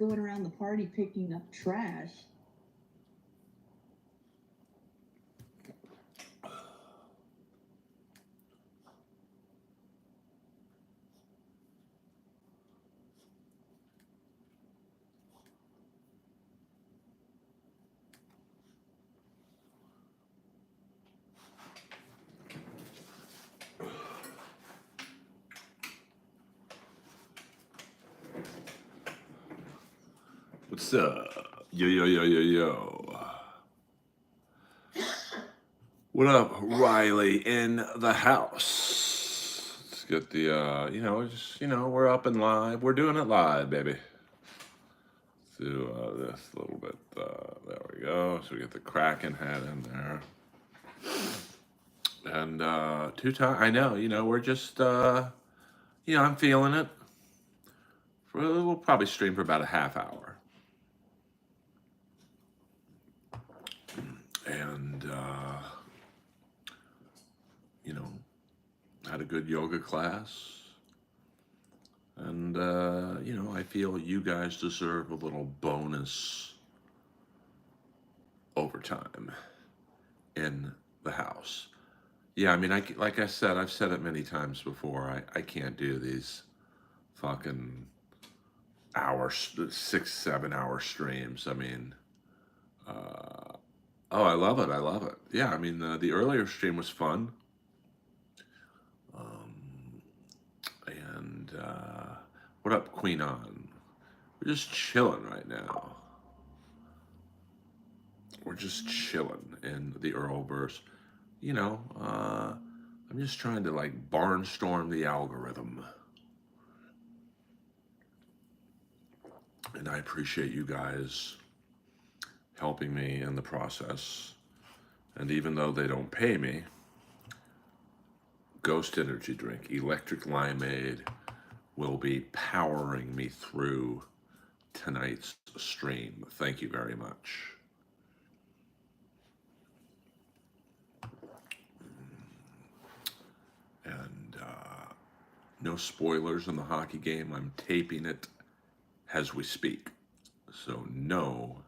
going around the party picking up trash. What's up? Yo, yo, yo, yo, yo. What up, Riley in the house? Let's get the, we're up and live. We're doing it live, baby. Let's do this a little bit. There we go. So we get the Kraken hat in there. And two times, I know, we're just, I'm feeling it. We'll probably stream for about a half hour. And, had a good yoga class. And, I feel you guys deserve a little bonus overtime in the house. Yeah, I mean, like I said, I've said it many times before. I can't do these fucking 6, 7 hour streams. I mean, oh, I love it. I love it. Yeah, I mean, the earlier stream was fun. And what up, Queen On? We're just chilling right now. We're just chilling in the Earlverse. I'm just trying to like barnstorm the algorithm. And I appreciate you guys helping me in the process. And even though they don't pay me, Ghost Energy Drink, Electric Limeade, will be powering me through tonight's stream. Thank you very much. And no spoilers in the hockey game. I'm taping it as we speak. So no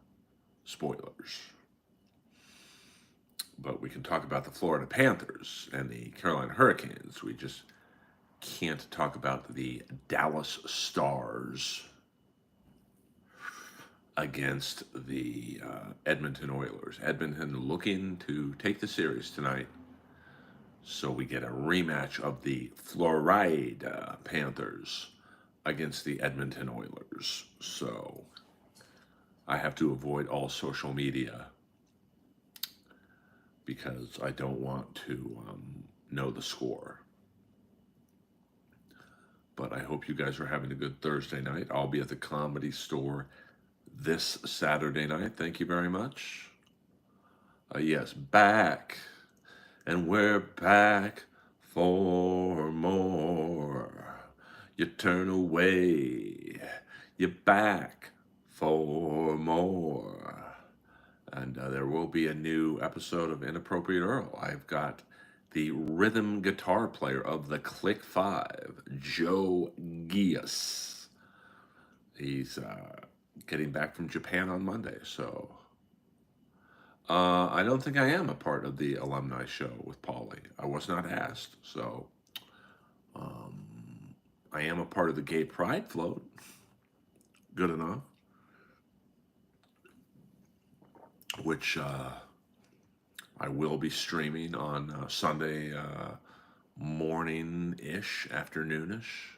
spoilers. But we can talk about the Florida Panthers and the Carolina Hurricanes. We just can't talk about the Dallas Stars against the Edmonton Oilers. Edmonton looking to take the series tonight. So we get a rematch of the Florida Panthers against the Edmonton Oilers. So I have to avoid all social media because I don't want to know the score. But I hope you guys are having a good Thursday night. I'll be at the Comedy Store this Saturday night. Thank you very much. Yes, back. And we're back for more. You turn away. You're back for more. And there will be a new episode of Inappropriate Earl. I've got the rhythm guitar player of the Click 5, Joe Gias. He's getting back from Japan on Monday, so I don't think I am a part of the alumni show with Paulie. I was not asked, so I am a part of the Gay Pride float. Good enough. Which I will be streaming on Sunday morning-ish, afternoonish.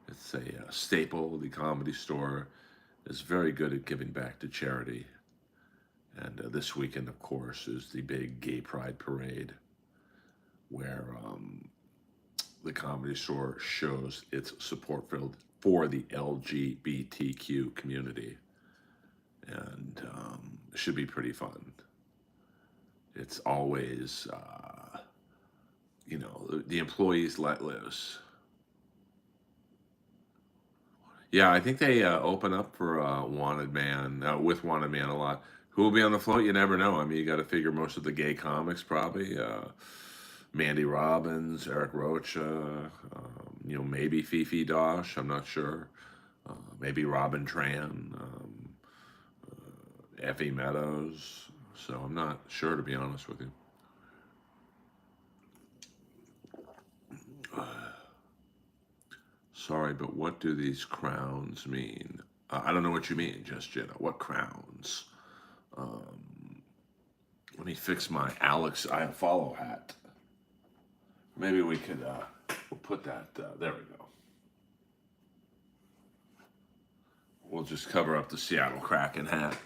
It's a staple. The Comedy Store is very good at giving back to charity. And this weekend, of course, is the big Gay Pride Parade, where the Comedy Store shows its support for the LGBTQ community. And it should be pretty fun. It's always, the employees let loose. Yeah, I think they open up for Wanted Man, with Wanted Man a lot. Who will be on the float? You never know. I mean, you got to figure most of the gay comics probably. Mandy Robbins, Eric Rocha, maybe Fifi Dosh. I'm not sure. Maybe Robin Tran, Effie Meadows. So I'm not sure, to be honest with you. Sorry, but what do these crowns mean? I don't know what you mean, just Jenna. What crowns? Let me fix my Alex I follow hat. Maybe we could we'll put that. There we go. We'll just cover up the Seattle Kraken hat.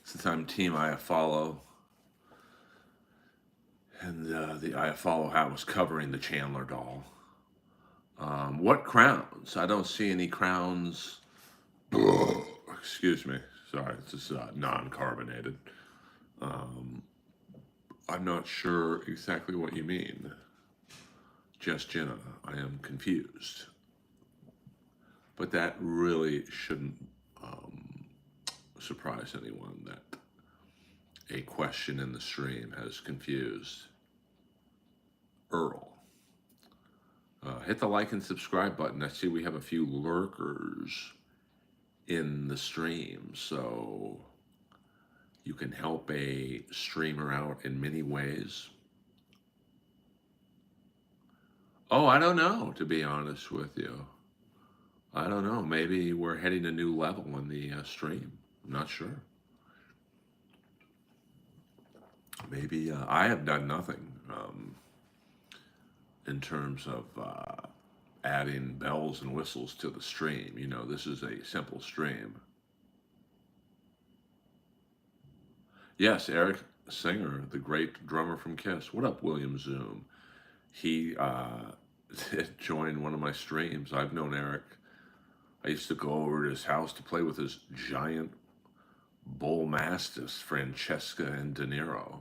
Since I'm Team Iafallo, and the Iafallo hat was covering the Chandler doll. What crowns? I don't see any crowns. Excuse me. Sorry, this is non-carbonated. I'm not sure exactly what you mean. Just Jenna, I am confused. But that really shouldn't surprise anyone that a question in the stream has confused Earl. Hit the like and subscribe button. I see we have a few lurkers in the stream, so you can help a streamer out in many ways. Oh, I don't know, to be honest with you. I don't know. Maybe we're heading a new level on the stream. I'm not sure. Maybe I have done nothing in terms of adding bells and whistles to the stream. You know, this is a simple stream. Yes, Eric Singer, the great drummer from Kiss. What up, William Zoom? He joined one of my streams. I've known Eric. I used to go over to his house to play with his giant bull mastiffs, Francesca and De Niro.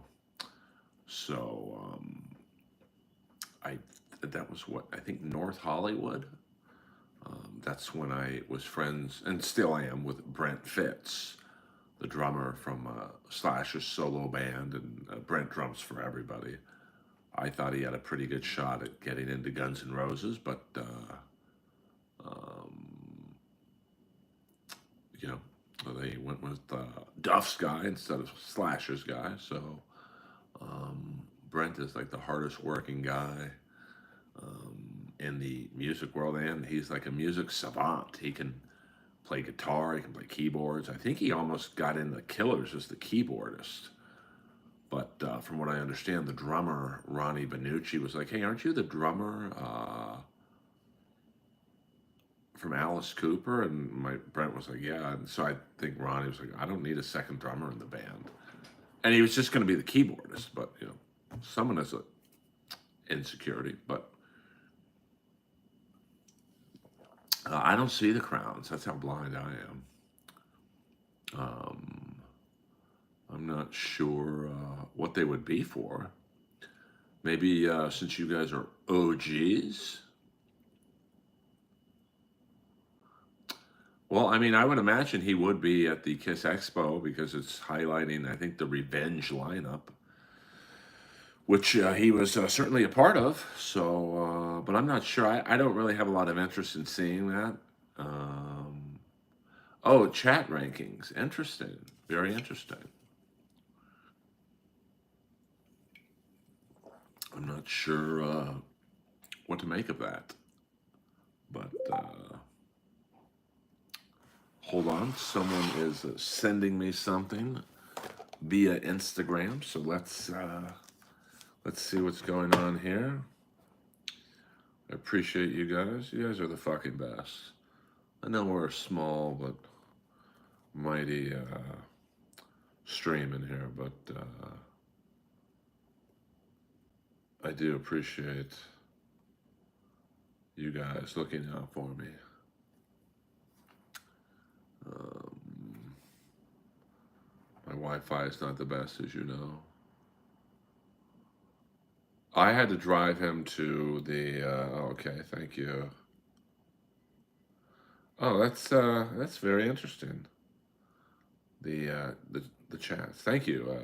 So that was what, I think, North Hollywood. That's when I was friends, and still am, with Brent Fitz, the drummer from Slash's solo band, and Brent drums for everybody. I thought he had a pretty good shot at getting into Guns N' Roses, but you know, they went with Duff's guy instead of Slash's guy. So Brent is like the hardest working guy in the music world, and he's like a music savant. He can play guitar, he can play keyboards. I think he almost got in the Killers as the keyboardist. But from what I understand, the drummer, Ronnie Benucci, was like, hey, aren't you the drummer from Alice Cooper? And my Brent was like, yeah. And so I think Ronnie was like, I don't need a second drummer in the band. And he was just going to be the keyboardist. But, you know, someone has an insecurity. But I don't see the crowns. That's how blind I am. I'm not sure what they would be for. Maybe since you guys are OGs. Well, I mean, I would imagine he would be at the Kiss Expo because it's highlighting, I think, the Revenge lineup, which he was certainly a part of. So, but I'm not sure. I don't really have a lot of interest in seeing that. Oh, chat rankings. Interesting. Very interesting. I'm not sure what to make of that. But hold on. Someone is sending me something via Instagram. So let's see what's going on here. I appreciate you guys. You guys are the fucking best. I know we're a small but mighty stream in here, but I do appreciate you guys looking out for me. My Wi-Fi is not the best, as you know. I had to drive him to the. Okay, thank you. Oh, that's very interesting. The chats. Thank you.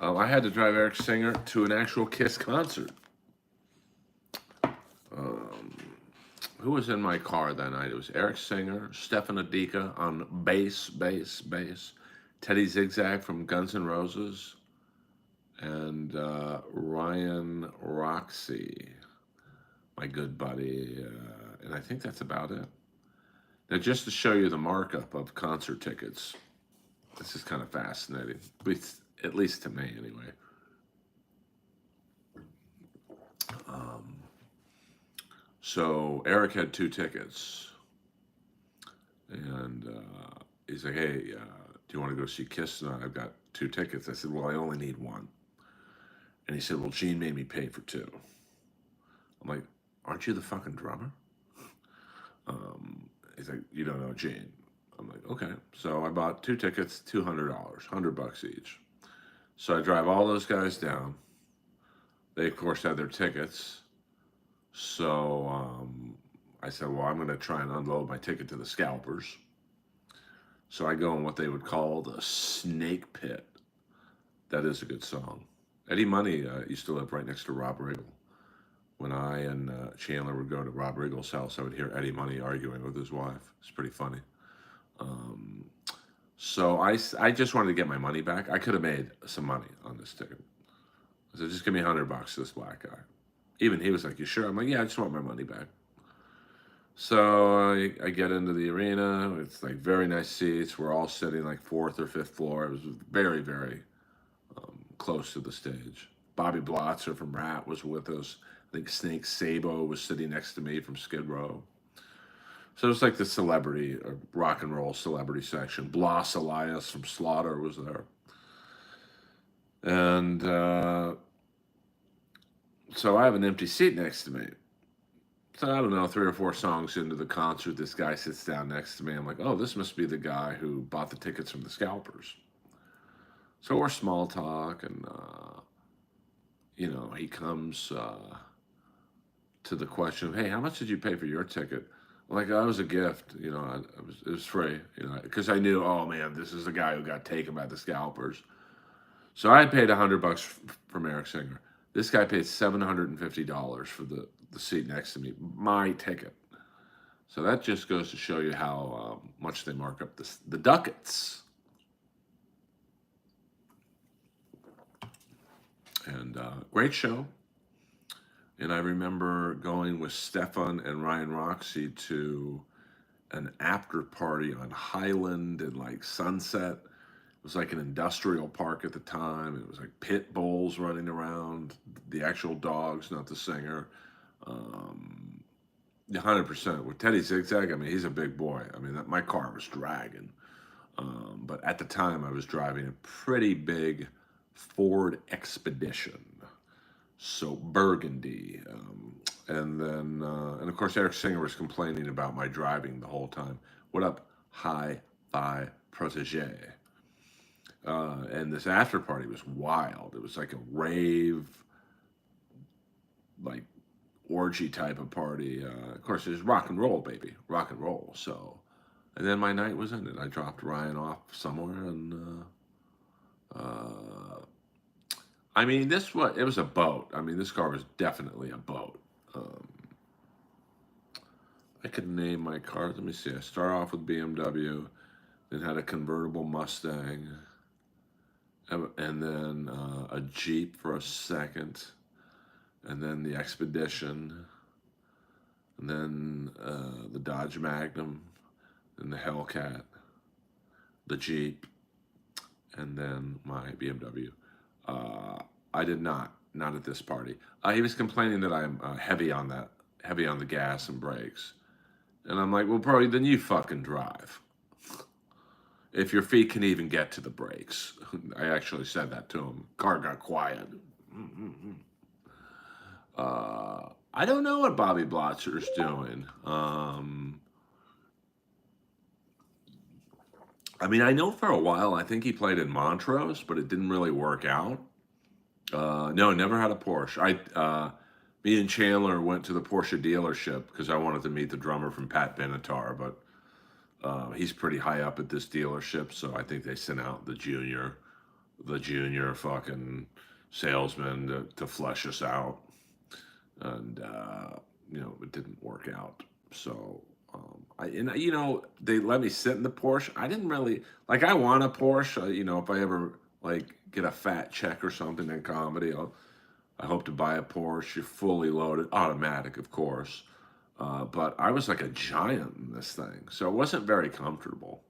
I had to drive Eric Singer to an actual Kiss concert. who was in my car that night? It was Eric Singer, Stefan Adika on bass, Teddy Zigzag from Guns N' Roses, and Ryan Roxy, my good buddy. And I think that's about it. Now, just to show you the markup of concert tickets, this is kind of fascinating, at least to me anyway. So Eric had 2 tickets, and he's like, "Hey, do you want to go see Kiss tonight? I've got 2 tickets." I said, "Well, I only need 1." And he said, "Well, Gene made me pay for 2." I'm like, "Aren't you the fucking drummer?" He's like, "You don't know Gene." I'm like, "Okay." So I bought 2 tickets, $200, $100 each. So I drive all those guys down. They, of course, had their tickets. So I said, well, I'm going to try and unload my ticket to the scalpers. So I go in what they would call the snake pit. That is a good song. Eddie Money used to live right next to Rob Riggle. When I and Chandler would go to Rob Riggle's house, I would hear Eddie Money arguing with his wife. It's pretty funny. So I just wanted to get my money back. I could have made some money on this ticket. I said, just give me $100 to this black guy. Even he was like, "You sure?" I'm like, "Yeah, I just want my money back." So I get into the arena. It's like very nice seats. We're all sitting like 4th or 5th floor. It was very, very close to the stage. Bobby Blotzer from Rat was with us. I think Snake Sabo was sitting next to me from Skid Row. So it was like the celebrity, or rock and roll celebrity section. Blas Elias from Slaughter was there. And so I have an empty seat next to me. So I don't know, 3 or 4 songs into the concert, this guy sits down next to me. I'm like, oh, this must be the guy who bought the tickets from the scalpers. So we're small talk, and he comes to the question of, "Hey, how much did you pay for your ticket?" I'm like, "That was a gift. It was free. Because I knew, oh man, this is the guy who got taken by the scalpers." So I paid $100 from Eric Singer. This guy paid $750 for the seat next to me, my ticket. So that just goes to show you how much they mark up the ducats. And great show. And I remember going with Stefan and Ryan Roxy to an after party on Highland and like Sunset. It was like an industrial park at the time. It was like pit bulls running around, the actual dogs, not the singer. 100%. With Teddy Zigzag, I mean, he's a big boy. I mean, my car was dragging. But at the time, I was driving a pretty big Ford Expedition. So burgundy. And of course, Eric Singer was complaining about my driving the whole time. What up, hi-fi protege? And this after party was wild. It was like a rave, like orgy type of party. Of course, it was rock and roll, baby, rock and roll. So, and then my night was ended. I dropped Ryan off somewhere, and I mean, it was a boat. I mean, this car was definitely a boat. I could name my cars. Let me see. I start off with BMW, then had a convertible Mustang, and then a Jeep for a second, and then the Expedition, and then the Dodge Magnum, and the Hellcat, the Jeep, and then my BMW. I did not at this party. He was complaining that I'm heavy on the gas and brakes, and I'm like, well, bro, then you fucking drive. If your feet can even get to the brakes. I actually said that to him. Car got quiet. I don't know what Bobby Blotzer's doing. I mean, I know for a while, I think he played in Montrose, but it didn't really work out. No, never had a Porsche. Me and Chandler went to the Porsche dealership because I wanted to meet the drummer from Pat Benatar, but he's pretty high up at this dealership, so I think they sent out the junior fucking salesman to flush us out, and it didn't work out. So, they let me sit in the Porsche. I didn't really like. I want a Porsche. If I ever like get a fat check or something in comedy, I hope to buy a Porsche, fully loaded, automatic, of course. But I was like a giant in this thing, so it wasn't very comfortable.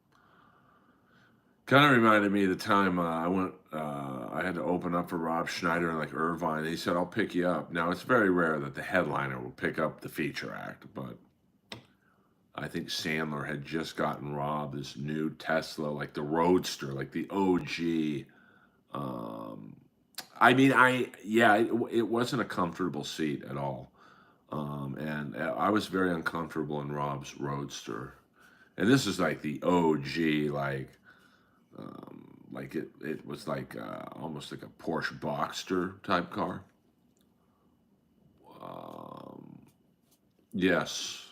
Kind of reminded me of the time I went. I had to open up for Rob Schneider and like Irvine. And he said, "I'll pick you up." Now it's very rare that the headliner will pick up the feature act, but I think Sandler had just gotten Rob this new Tesla, like the Roadster, like the OG. Um, I mean, yeah, it wasn't a comfortable seat at all, and I was very uncomfortable in Rob's Roadster. And this is like the OG, like it was like almost like a Porsche Boxster type car. Um, yes,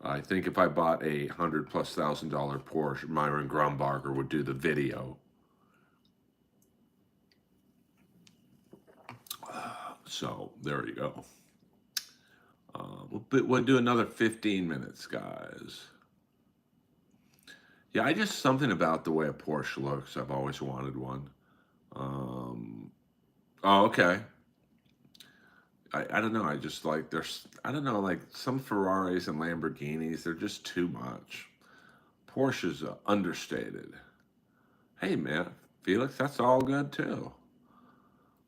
I think if I bought a $100,000+ Porsche, Myron Grumbarger would do the video. So there you go. We'll do another 15 minutes, guys. Yeah, I just something about the way a Porsche looks. I've always wanted one. Um, oh, okay. I don't know. I just like there's I don't know like some Ferraris and Lamborghinis. They're just too much. Porsche's understated. Hey man, Felix, that's all good too.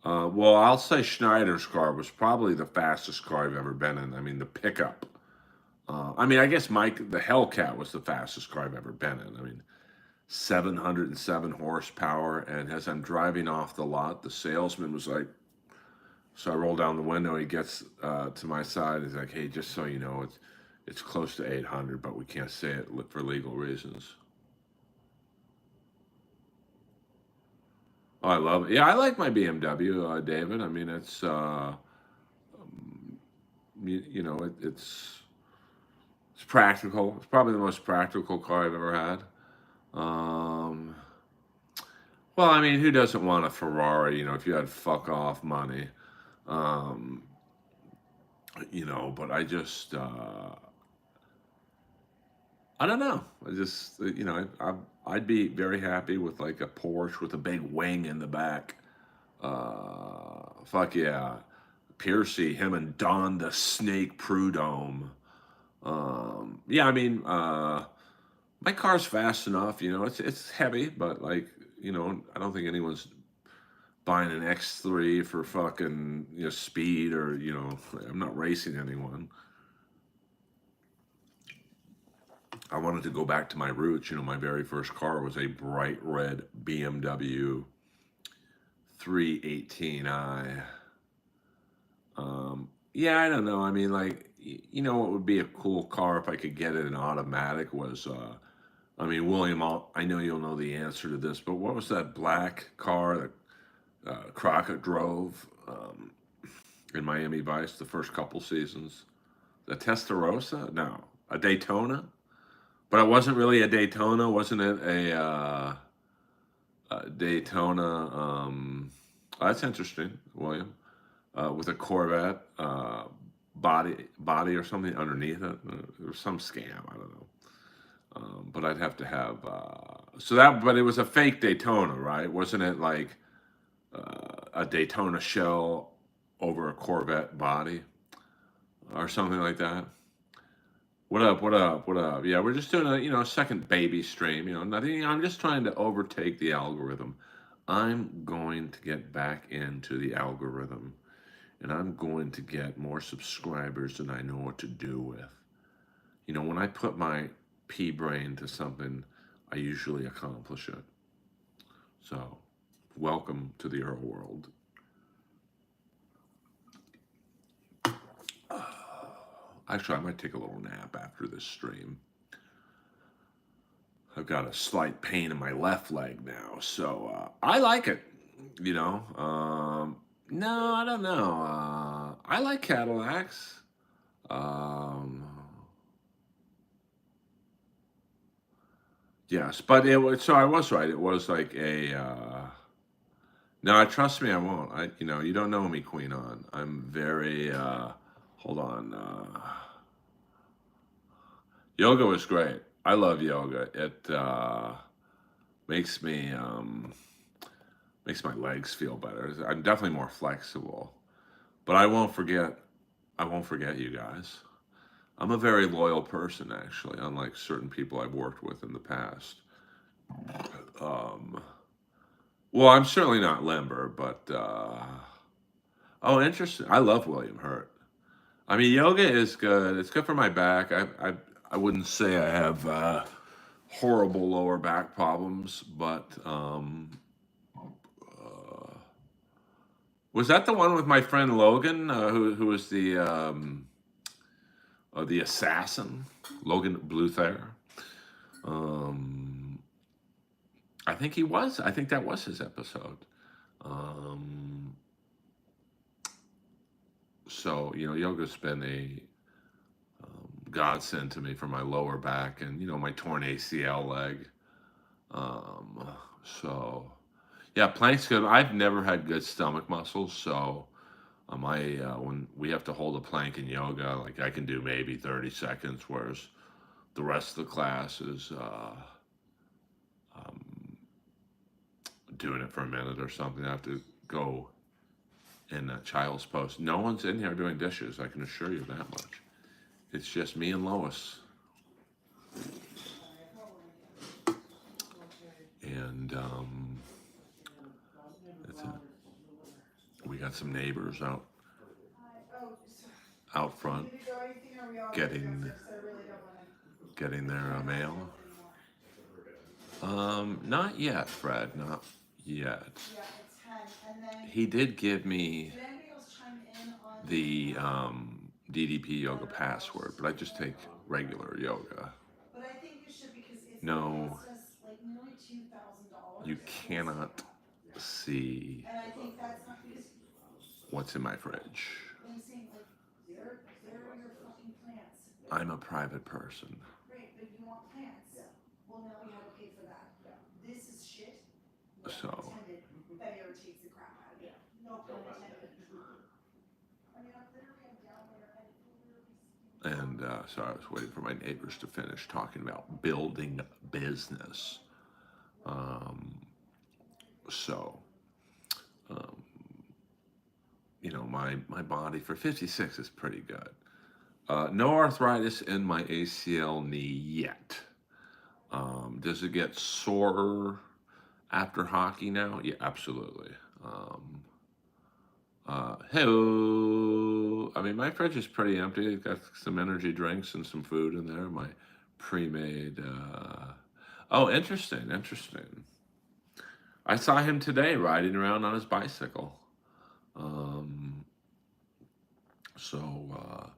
Well, I'll say Schneider's car was probably the fastest car I've ever been in. I mean, the pickup. I mean, I guess the Hellcat was the fastest car I've ever been in. I mean, 707 horsepower. And as I'm driving off the lot, the salesman was like, so I roll down the window. He gets to my side. He's like, "Hey, just so you know, it's close to 800, but we can't say it for legal reasons." Oh, I love it. Yeah, I like my BMW, David. I mean, it's practical. It's probably the most practical car I've ever had. Um, well, I mean, who doesn't want a Ferrari? If you had fuck off money. Um, but I don't know. I just, I'd be very happy with like a Porsche with a big wing in the back. Fuck yeah. Piercy, him and Don the Snake Prudhomme. Yeah, I mean, my car's fast enough. It's heavy, but like, I don't think anyone's buying an X3 for fucking speed or I'm not racing anyone. I wanted to go back to my roots. My very first car was a bright red BMW 318i. Yeah, I don't know. I mean, like, what would be a cool car if I could get it in automatic was, I mean, William, I know you'll know the answer to this, but what was that black car that Crockett drove in Miami Vice the first couple seasons? The Testarossa? No, a Daytona. But it wasn't really a Daytona, wasn't it? A Daytona. Oh, that's interesting, William. With a Corvette body or something underneath it. There was some scam. I don't know. But I'd have to have But it was a fake Daytona, right? Wasn't it like a Daytona shell over a Corvette body or something like that? What up? What up? What up? Yeah, we're just doing a second baby stream. Nothing. I'm just trying to overtake the algorithm. I'm going to get back into the algorithm, and I'm going to get more subscribers than I know what to do with. When I put my pea brain to something, I usually accomplish it. So, welcome to the Earl world. Actually, I might take a little nap after this stream. I've got a slight pain in my left leg now, so I like it. No, I don't know. I like Cadillacs. Um, yes, but it was so I was right. It was like a. No, trust me, I won't. You don't know me, Queen On. I'm very. Hold on. Yoga was great. I love yoga. It makes me makes my legs feel better. I'm definitely more flexible. But I won't forget you guys. I'm a very loyal person, actually, unlike certain people I've worked with in the past. Um, well, I'm certainly not limber, but oh, interesting. I love William Hurt. I mean, yoga is good. It's good for my back. I wouldn't say I have horrible lower back problems, but uh, was that the one with my friend Logan, who was the assassin, Logan Bluther? Um, I think he was. I think that was his episode. Um, so yoga's been a godsend to me for my lower back and my torn ACL leg. Um, so yeah, plank's good. I've never had good stomach muscles, so I when we have to hold a plank in yoga, like I can do maybe 30 seconds, whereas the rest of the class is um, doing it for a minute or something. I have to go in child's post. No one's in here doing dishes. I can assure you that much. It's just me and Lois, and that's it. We got some neighbors out front getting getting their mail. Not yet, Fred. Not yet. He did give me the DDP yoga password, but I just take regular yoga. No, you cannot see what's in my fridge. I'm a private person. So, and so I was waiting for my neighbors to finish talking about building business. Um, so, um, my body for 56 is pretty good. No arthritis in my ACL knee yet. Does it get sore after hockey now? Yeah, absolutely. Hello. I mean, my fridge is pretty empty. I've got some energy drinks and some food in there. My pre-made. Oh, interesting, interesting. I saw him today riding around on his bicycle. Um, so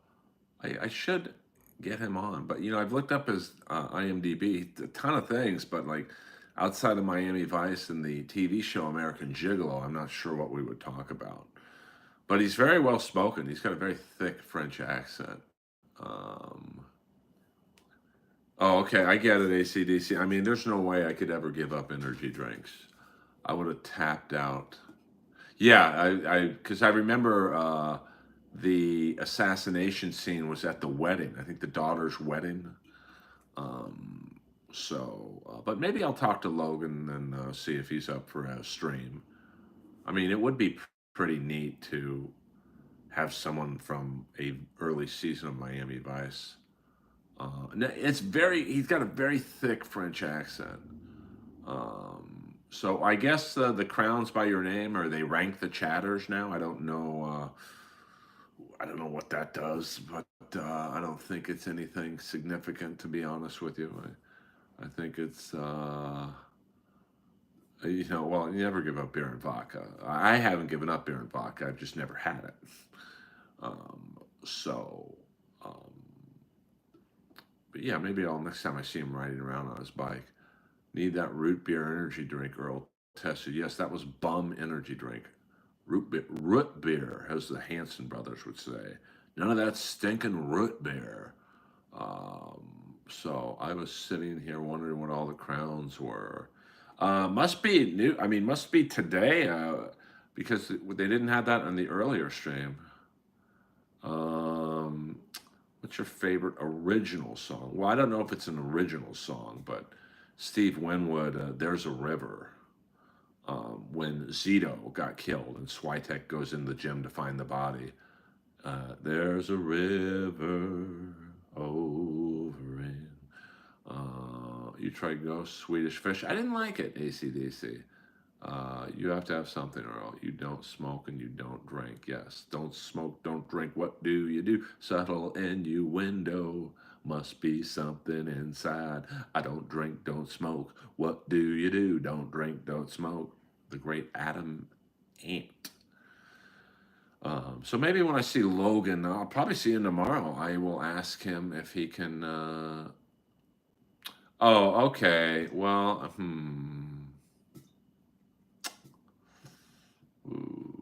I should get him on. But I've looked up his IMDb, a ton of things, but like outside of Miami Vice and the TV show American Gigolo, I'm not sure what we would talk about. But he's very well spoken. He's got a very thick French accent. Um, oh, okay, I get it, ACDC. I mean, there's no way I could ever give up energy drinks. I would have tapped out. Yeah, because I remember the assassination scene was at the wedding. I think the daughter's wedding. Um, but maybe I'll talk to Logan and see if he's up for a stream. I mean, it would be pretty neat to have someone from a early season of Miami Vice. He's got a very thick French accent. So I guess the crowns by your name, or they rank the chatters now. I don't know. I don't know what that does, but I don't think it's anything significant, to be honest with you. I think it's, well, you never give up beer and vodka. I haven't given up beer and vodka. I've just never had it. So, um, but yeah, maybe I'll next time I see him riding around on his bike. Need that root beer energy drink, Earl tested. Yes, that was bum energy drink. Root beer, as the Hanson brothers would say. None of that stinking root beer. So I was sitting here wondering what all the crowns were. Must be new. I mean, must be today because they didn't have that on the earlier stream. Let What's your favorite original song? Well, I don't know if it's an original song, but Steve Winwood, "There's a River." When Zito got killed and Switek goes in the gym to find the body, there's a river over in. You tried Ghost, Swedish Fish. I didn't like it, AC/DC. You have to have something, Earl. You don't smoke and you don't drink. Yes, don't smoke, don't drink. What do you do? Subtle innuendo. Must be something inside. I don't drink, don't smoke. What do you do? Don't drink, don't smoke. The great Adam Ant. So maybe when I see Logan, I'll probably see him tomorrow. I will ask him if he can. Oh, okay. Well, Ooh,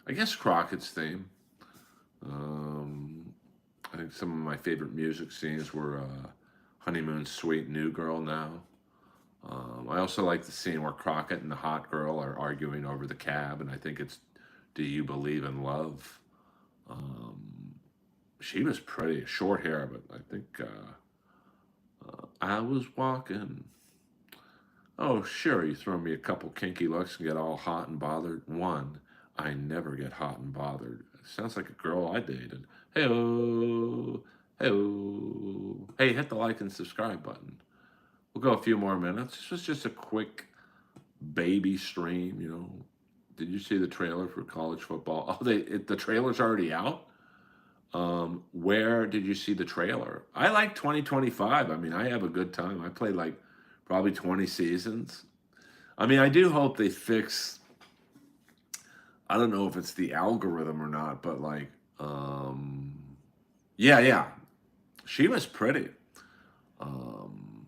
I guess Crockett's theme. Um, I think some of my favorite music scenes were Honeymoon Suite, New Girl Now. I also like the scene where Crockett and the hot girl are arguing over the cab, and I think it's Do You Believe in Love? Um, she was pretty, short hair, but I think I was walking. Oh, sure, you throw me a couple kinky looks and get all hot and bothered. One, I never get hot and bothered. Sounds like a girl I dated. Hey-oh, hey-oh. Hey, hit the like and subscribe button. We'll go a few more minutes. This was just a quick baby stream, you know. Did you see the trailer for college football? Oh, the trailer's already out? Where did you see the trailer? I like 2025. I mean, I have a good time. I played like probably 20 seasons. I mean, I do hope they fix, I don't know if it's the algorithm or not, but like, yeah, yeah, she was pretty. Um,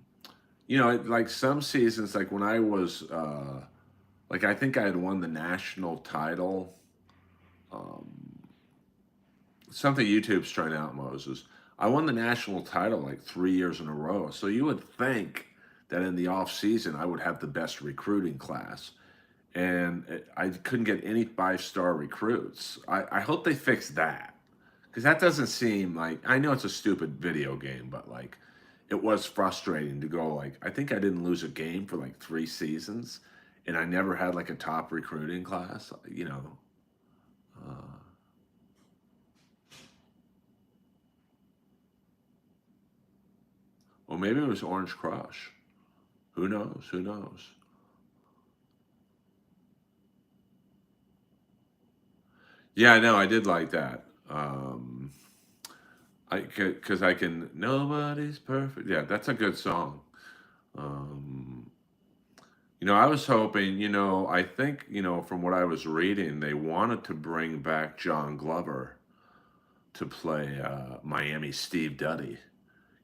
you know, like some seasons, like when I was, like I think I had won the national title. Um, Something YouTube's trying out, Moses. I won the national title like 3 years in a row. So you would think that in the off season I would have the best recruiting class, and I couldn't get any 5-star recruits. I hope they fix that because that doesn't seem like, I know it's a stupid video game, but like it was frustrating to go like, I think I didn't lose a game for like 3 seasons, and I never had like a top recruiting class. You know. Uh, Or maybe it was Orange Crush. Who knows? Who knows? Yeah, no, I did like that. Because I can. Nobody's perfect. Yeah, that's a good song. Um, you know, I was hoping. You know, I think from what I was reading, they wanted to bring back John Glover to play Miami Steve Duddy.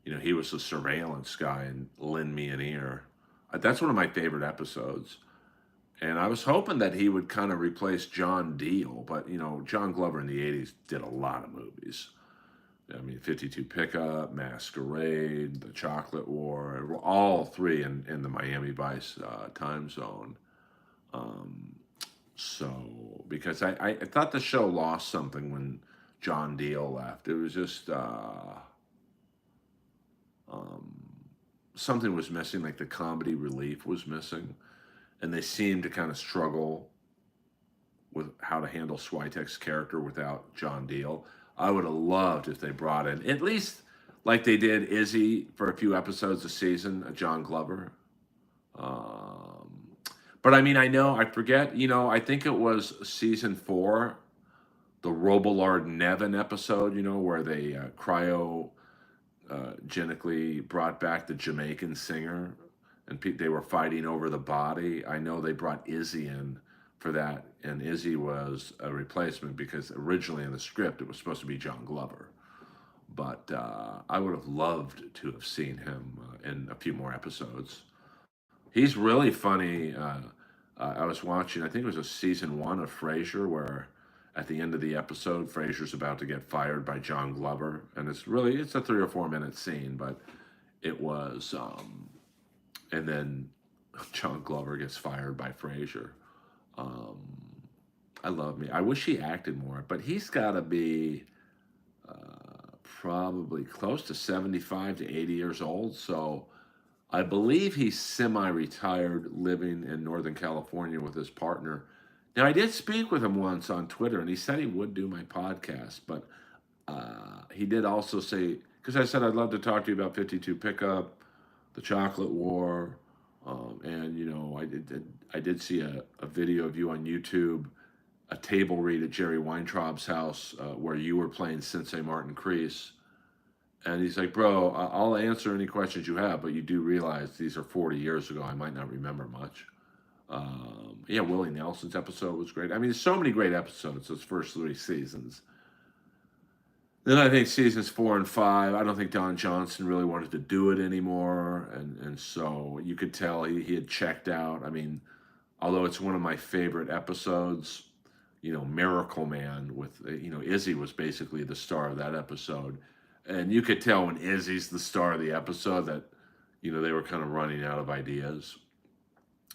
You know, he was the surveillance guy in Lend Me an Ear. That's one of my favorite episodes. And I was hoping that he would kind of replace John Deal, but John Glover in the '80s did a lot of movies. I mean, 52 Pickup, Masquerade, The Chocolate War, all three in the Miami Vice time zone. Um, so, because I thought the show lost something when John Deal left. It was just um, something was missing, like the comedy relief was missing, and they seemed to kind of struggle with how to handle Switek's character without John Deal. I would have loved if they brought in at least like they did Izzy for a few episodes a season, John Glover. Um, but I mean, I forget. I think it was season 4, the Robillard Nevin episode. Where they cryogenically brought back the Jamaican singer, and they were fighting over the body. I know they brought Izzy in for that, and Izzy was a replacement because originally in the script it was supposed to be John Glover. But I would have loved to have seen him in a few more episodes. He's really funny. I was watching, I think it was a season 1 of Frasier, where at the end of the episode, Frasier's about to get fired by John Glover, and it's a 3 or 4 minute scene, but it was, and then John Glover gets fired by Frasier. Um, I love me. I wish he acted more, but he's got to be probably close to 75 to 80 years old. So I believe he's semi-retired, living in Northern California with his partner. Now, I did speak with him once on Twitter, and he said he would do my podcast, but he did also say, because I said I'd love to talk to you about 52 Pickup, the Chocolate War, and I did see a video of you on YouTube, a table read at Jerry Weintraub's house where you were playing Sensei Martin Kreese. And he's like, bro, I'll answer any questions you have, but you do realize these are 40 years ago. I might not remember much. Yeah, Willie Nelson's episode was great. I mean, there's so many great episodes, those first 3 seasons. Then I think seasons 4 and 5, I don't think Don Johnson really wanted to do it anymore. And so you could tell he had checked out. I mean, although it's one of my favorite episodes, Miracle Man with, Izzy was basically the star of that episode. And you could tell when Izzy's the star of the episode that, they were kind of running out of ideas.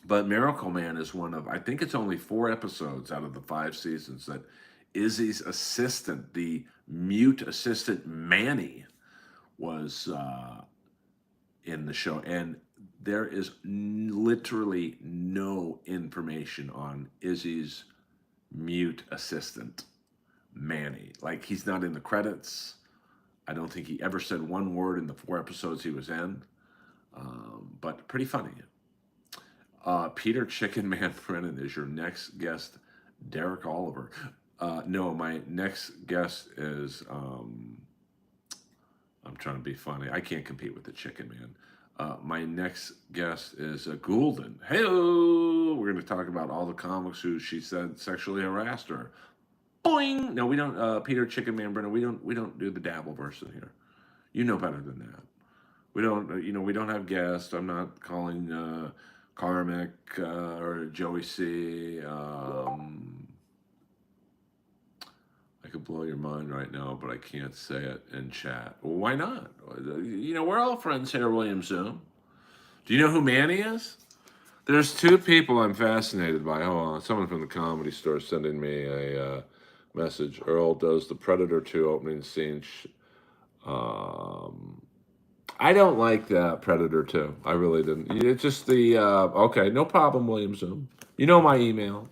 But Miracle Man is one of, I think it's only 4 episodes out of the 5 seasons that Izzy's assistant, the mute assistant Manny, was in the show. And there is literally no information on Izzy's mute assistant, Manny. Like, he's not in the credits. I don't think he ever said one word in the 4 episodes he was in. But pretty funny. Peter Chicken Man Brennan is your next guest, Derek Oliver. No, my next guest is, I'm trying to be funny. I can't compete with the Chicken Man. My next guest is Goulden. Hey-o! We're going to talk about all the comics who she said sexually harassed her. Boing! No, we don't, Peter Chicken Man Brennan, we don't do the Dabbleverse in here. You know better than that. We don't, we don't have guests. I'm not calling Carmick or Joey C. I could blow your mind right now, but I can't say it in chat. Well, why not? We're all friends here, William Zoom. Do you know who Manny is? There's 2 people I'm fascinated by. Hold on. Someone from the Comedy Store sending me a message. Earl does the Predator 2 opening scene. I don't like that Predator 2. I really didn't. It's just the, okay, no problem, William Zoom. You know my email.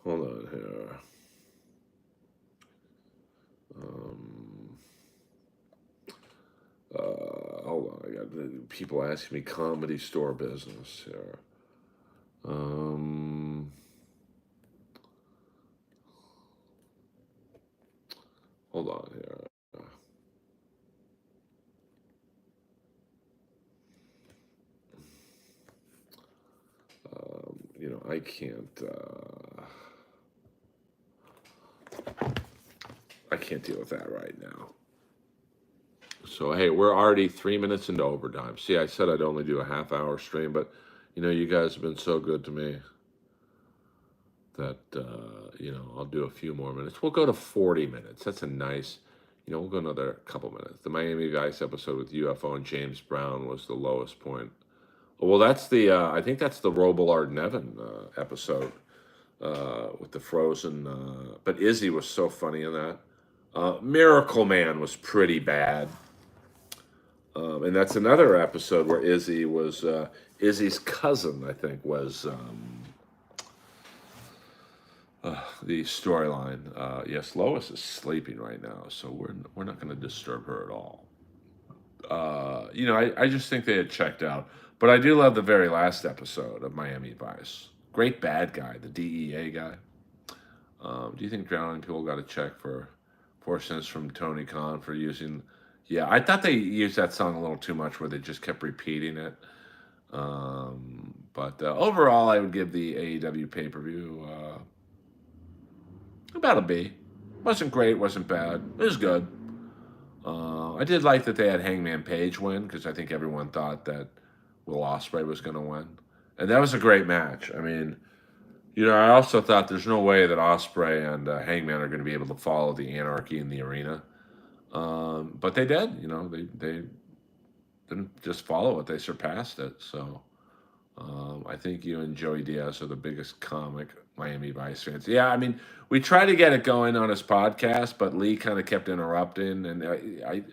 Hold on here. Hold on. I got people asking me Comedy Store business here. Hold on here. I can't deal with that right now. So, hey, we're already 3 minutes into overtime. See, I said I'd only do a half-hour stream, but, you guys have been so good to me that, I'll do a few more minutes. We'll go to 40 minutes. That's a nice, we'll go another couple minutes. The Miami Vice episode with UFO and James Brown was the lowest point. Well, that's the, I think that's the Robillard Nevin episode with the frozen, but Izzy was so funny in that. Miracle Man was pretty bad. And that's another episode where Izzy was, Izzy's cousin, I think, was the storyline. Yes, Lois is sleeping right now, so we're not going to disturb her at all. I just think they had checked out. But I do love the very last episode of Miami Vice. Great bad guy, the DEA guy. Do you think Drowning Pool got a check for 4 cents from Tony Khan for using... Yeah, I thought they used that song a little too much where they just kept repeating it. But overall, I would give the AEW pay-per-view about a B. Wasn't great, wasn't bad. It was good. I did like that they had Hangman Page win because I think everyone thought that Will Ospreay was going to win. And that was a great match. I mean, I also thought there's no way that Ospreay and Hangman are going to be able to follow the anarchy in the arena. But they did. didn't just follow it; they surpassed it. So I think you and Joey Diaz are the biggest comic Miami Vice fans. Yeah, I mean, we tried to get it going on his podcast, but Lee kind of kept interrupting, and I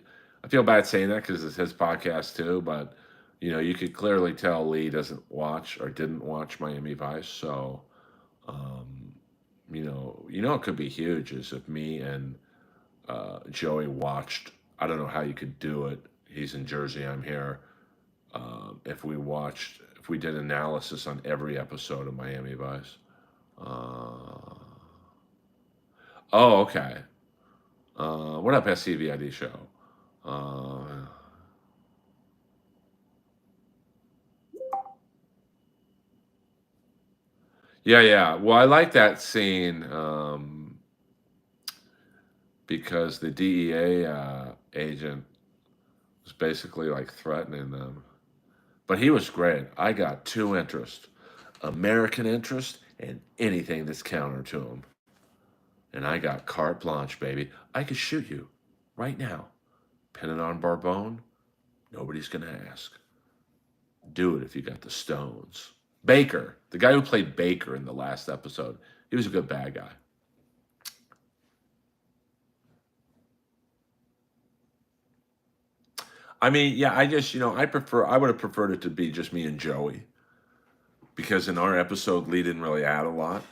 feel bad saying that because it's his podcast too. But you could clearly tell Lee doesn't watch or didn't watch Miami Vice. So um, it could be huge is if me and Joey watched. I don't know how you could do it. He's in Jersey, I'm here. If we did analysis on every episode of Miami Vice. Uh, oh, okay. What up, SCVID show? Uh, yeah, yeah. Well, I like that scene because the DEA agent was basically like threatening them. But he was great. I got two interests: American interest and anything that's counter to him. And I got carte blanche, baby. I could shoot you right now. Pin it on Barbone. Nobody's going to ask. Do it if you got the stones. Baker, the guy who played Baker in the last episode, he was a good bad guy. I mean, yeah, I would have preferred it to be just me and Joey because in our episode, Lee didn't really add a lot.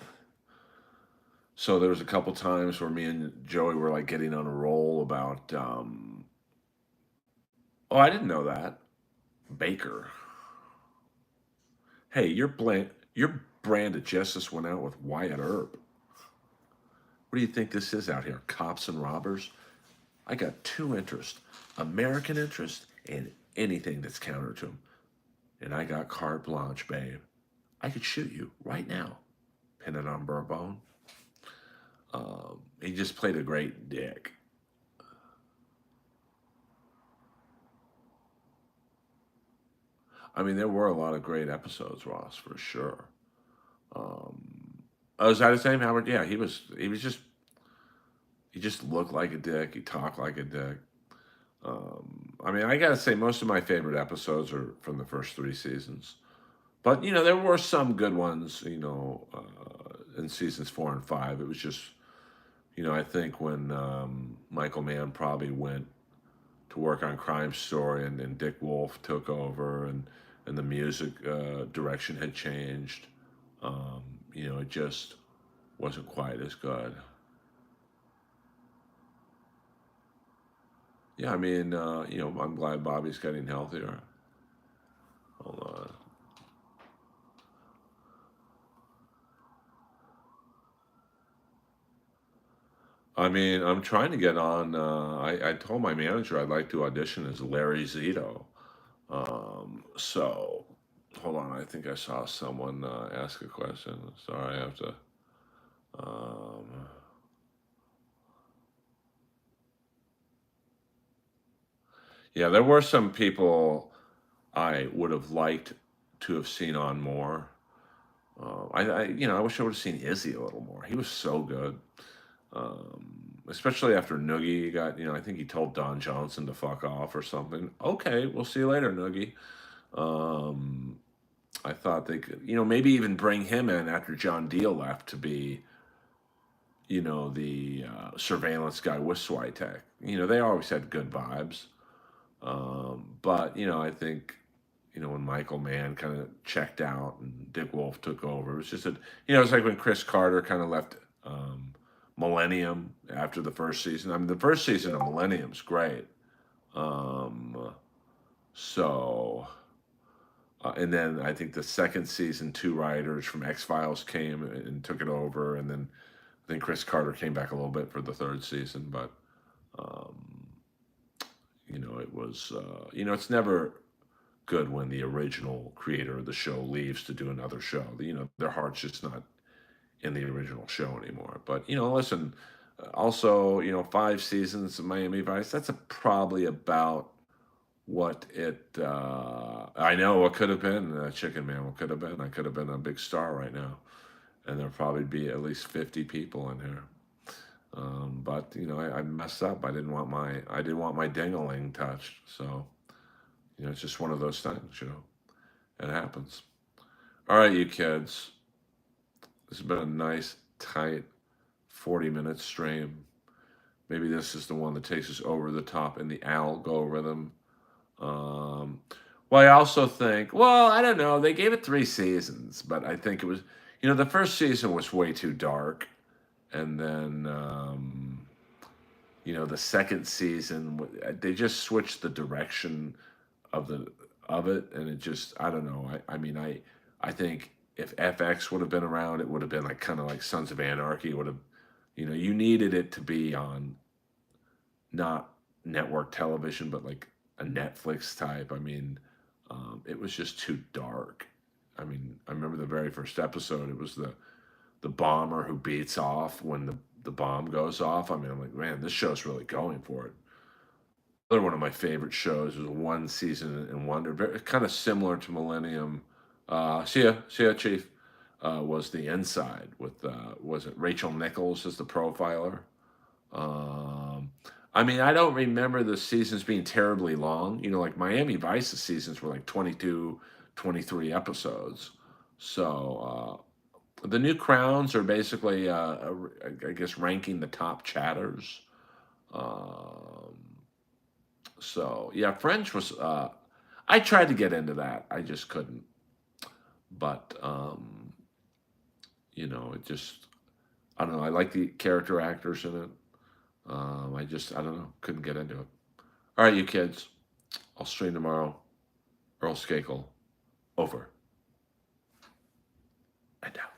So there was a couple times where me and Joey were like getting on a roll about, oh, I didn't know that. Baker. Hey, your brand of justice went out with Wyatt Earp. What do you think this is out here? Cops and robbers? I got two interests: American interest and anything that's counter to them. And I got carte blanche, babe. I could shoot you right now. Pin it on Bourbon. He just played a great dick. I mean, there were a lot of great episodes, Ross, for sure. Oh, is that his name, Howard? Yeah, he was. He was just. He just looked like a dick. He talked like a dick. I mean, I gotta say, most of my favorite episodes are from the first three seasons. But there were some good ones. In seasons 4 and 5, it was just I think when Michael Mann probably went to work on Crime Story and Dick Wolf took over and the music direction had changed. Um, it just wasn't quite as good. Yeah, I mean, I'm glad Bobby's getting healthier. Hold on. I mean, I'm trying to get on. I told my manager I'd like to audition as Larry Zito. So, hold on. I think I saw someone ask a question. Sorry, I have to. Um, yeah, there were some people I would have liked to have seen on more. I wish I would have seen Izzy a little more. He was so good. Especially after Noogie got, I think he told Don Johnson to fuck off or something. Okay, we'll see you later, Noogie. Um, I thought they could, maybe even bring him in after John Deal left to be, the surveillance guy with Switek. They always had good vibes. But, I think, when Michael Mann kind of checked out and Dick Wolf took over, it was just it's like when Chris Carter kind of left Millennium after the first season. I mean, the first season of Millennium's great. Um, so, and then I think the second season, two writers from X Files came and took it over, and then Chris Carter came back a little bit for the third season. But um, it was it's never good when the original creator of the show leaves to do another show. Their heart's just not in the original show anymore. But listen, also 5 seasons of Miami Vice. That's probably about what it. I know what could have been. Chicken Man, what could have been. I could have been a big star right now, and there'll probably be at least 50 people in here. But I messed up. I didn't want my ding-a-ling touched. So It's just one of those things. It happens. All right, you kids. This has been a nice, tight 40-minute stream. Maybe this is the one that takes us over the top in the algorithm. Um, well, I also think, well, I don't know. They gave it 3 seasons, but I think it was, the first season was way too dark. And then, the second season, they just switched the direction of it, and it just, I don't know. I mean, I think if FX would have been around, it would have been like kind of like Sons of Anarchy. It would have, you needed it to be on not network television, but like a Netflix type. I mean, it was just too dark. I mean, I remember the very first episode. It was the bomber who beats off when the bomb goes off. I mean, I'm like, man, this show's really going for it. Another one of my favorite shows was One Season in Wonder, very, kind of similar to Millennium. See ya, Chief. Was The Inside with was it Rachel Nichols as the profiler? Um, I mean, I don't remember the seasons being terribly long. Like Miami Vice's seasons were like 22, 23 episodes. So the new crowns are basically, I guess, ranking the top chatters. Um, so yeah, French was. I tried to get into that, I just couldn't. But it just, I don't know. I like the character actors in it. I don't know, couldn't get into it. All right, you kids. I'll stream tomorrow. Earl Skakel, over and out.